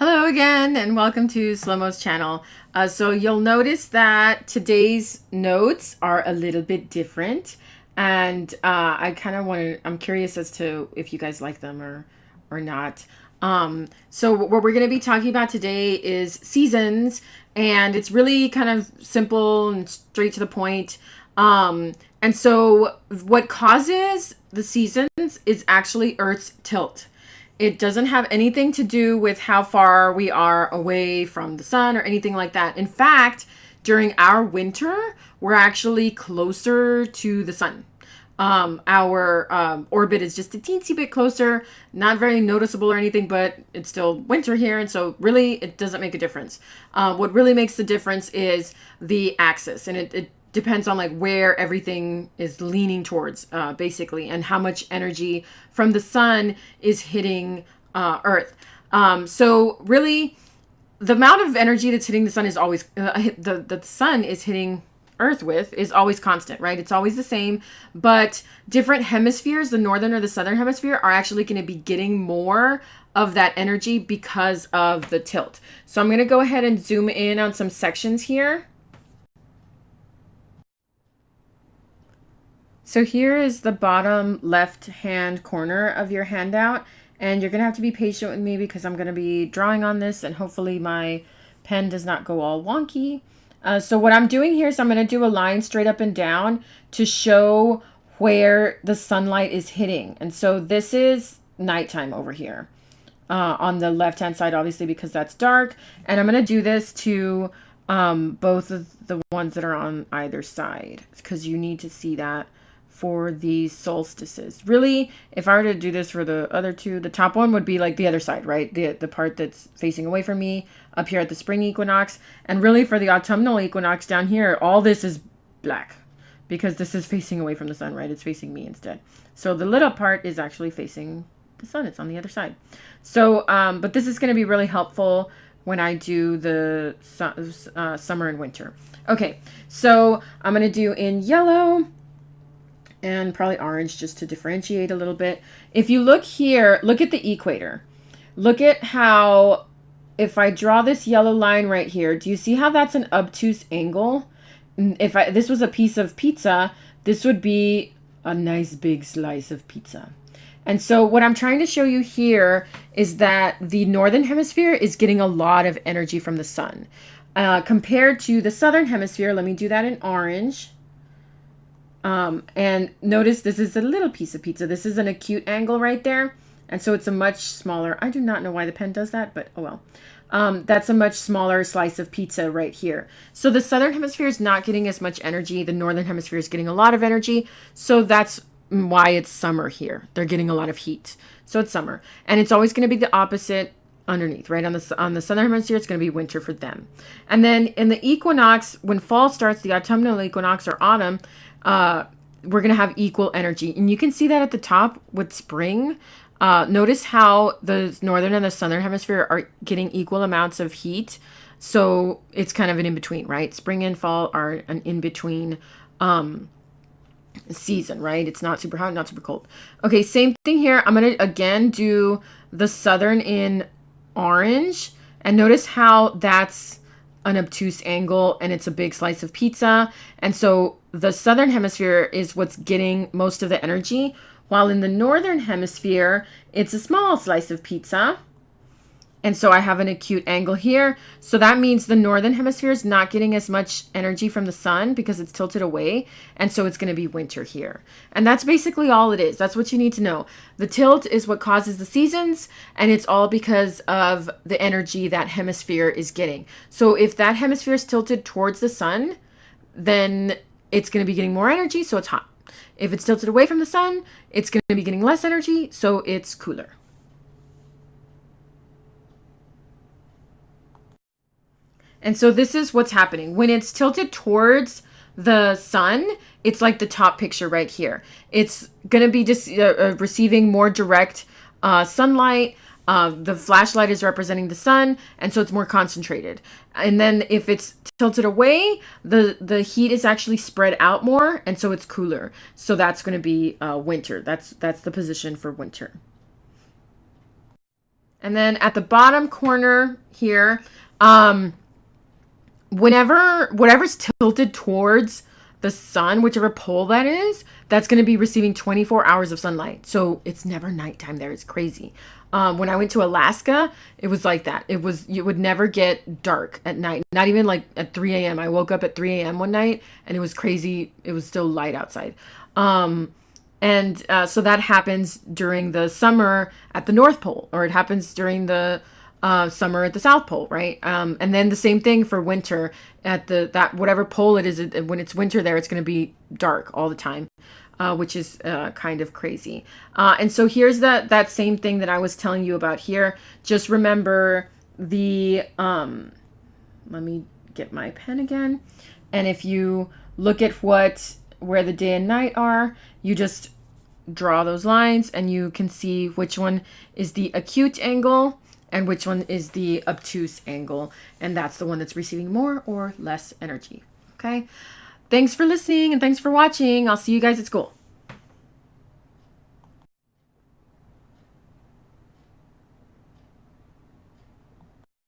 Hello again, and welcome to Slow-Mo's channel. So you'll notice that today's notes are a little bit different, and I kind of I'm curious as to if you guys like them or not. So what we're going to be talking about today is seasons, and it's really kind of simple and straight to the point. And so what causes the seasons is actually Earth's tilt. It doesn't have anything to do with how far we are away from the sun or anything like that. In fact, during our winter, we're actually closer to the sun. Our orbit is just a teensy bit closer, not very noticeable or anything, but it's still winter here, and so really it doesn't make a difference. What really makes the difference is the axis, and it depends on like where everything is leaning towards, basically, and how much energy from the sun is hitting Earth. So really, the amount of energy that's hitting the sun is always the sun is hitting Earth with is always constant, right? It's always the same, but different hemispheres, the northern or the southern hemisphere, are actually going to be getting more of that energy because of the tilt. So I'm going to go ahead and zoom in on some sections here. So here is the bottom left hand corner of your handout, and you're going to have to be patient with me because I'm going to be drawing on this, and hopefully my pen does not go all wonky. So what I'm doing here is I'm going to do a line straight up and down to show where the sunlight is hitting. And so this is nighttime over here on the left-hand side, obviously, because that's dark. And I'm going to do this to both of the ones that are on either side because you need to see that for these solstices. Really, if I were to do this for the other two, the top one would be like the other side, right? The part that's facing away from me up here at the spring equinox. And really for the autumnal equinox down here, all this is black because this is facing away from the sun, right? It's facing me instead. So the lit up part is actually facing the sun. It's on the other side. So, but this is going to be really helpful when I do the summer and winter. Okay, so I'm going to do in yellow and probably orange just to differentiate a little bit. If you look here, look at the equator. Look at how, if I draw this yellow line right here, do you see how that's an obtuse angle? If this was a piece of pizza, this would be a nice big slice of pizza. And so what I'm trying to show you here is that the northern hemisphere is getting a lot of energy from the sun. Compared to the southern hemisphere, let me do that in orange. And notice this is a little piece of pizza. This is an acute angle right there. And so it's a much smaller, I do not know why the pen does that, but oh well. That's a much smaller slice of pizza right here. So the southern hemisphere is not getting as much energy. The northern hemisphere is getting a lot of energy. So that's why it's summer here. They're getting a lot of heat. So it's summer. And it's always going to be the opposite underneath, right? On the southern hemisphere, it's going to be winter for them. And then in the equinox, when fall starts, the autumnal equinox or autumn, we're going to have equal energy. And you can see that at the top with spring. Notice how the northern and the southern hemisphere are getting equal amounts of heat. So it's kind of an in-between, right? Spring and fall are an in-between season, right? It's not super hot, not super cold. Okay, same thing here. I'm going to again do the southern in orange. And notice how that's an obtuse angle and it's a big slice of pizza. And so the southern hemisphere is what's getting most of the energy, while in the northern hemisphere, it's a small slice of pizza. And so I have an acute angle here. So that means the northern hemisphere is not getting as much energy from the sun because it's tilted away. And so it's going to be winter here. And that's basically all it is. That's what you need to know. The tilt is what causes the seasons, and it's all because of the energy that hemisphere is getting. So if that hemisphere is tilted towards the sun, then it's going to be getting more energy, so it's hot. If it's tilted away from the sun, it's going to be getting less energy, so it's cooler. And so this is what's happening. When it's tilted towards the sun, it's like the top picture right here. It's going to be just receiving more direct sunlight. The flashlight is representing the sun, and so it's more concentrated. And then if it's tilted away, the heat is actually spread out more, and so it's cooler. So that's going to be winter. That's the position for winter. And then at the bottom corner here, whatever's tilted towards the sun, whichever pole that is, that's going to be receiving 24 hours of sunlight. So it's never nighttime there. It's crazy. When I went to Alaska, it was like that. You would never get dark at night, not even like at 3 a.m. I woke up at 3 a.m. one night and it was crazy. It was still light outside. So that happens during the summer at the North Pole, or it happens during the summer at the South Pole, right? And then the same thing for winter at that whatever pole it is. When it's winter there, it's going to be dark all the time, which is kind of crazy. And so here's that same thing that I was telling you about here. Just remember the let me get my pen again. And if you look at where the day and night are, you just draw those lines and you can see which one is the acute angle and which one is the obtuse angle. And that's the one that's receiving more or less energy. Okay. Thanks for listening and thanks for watching. I'll see you guys at school.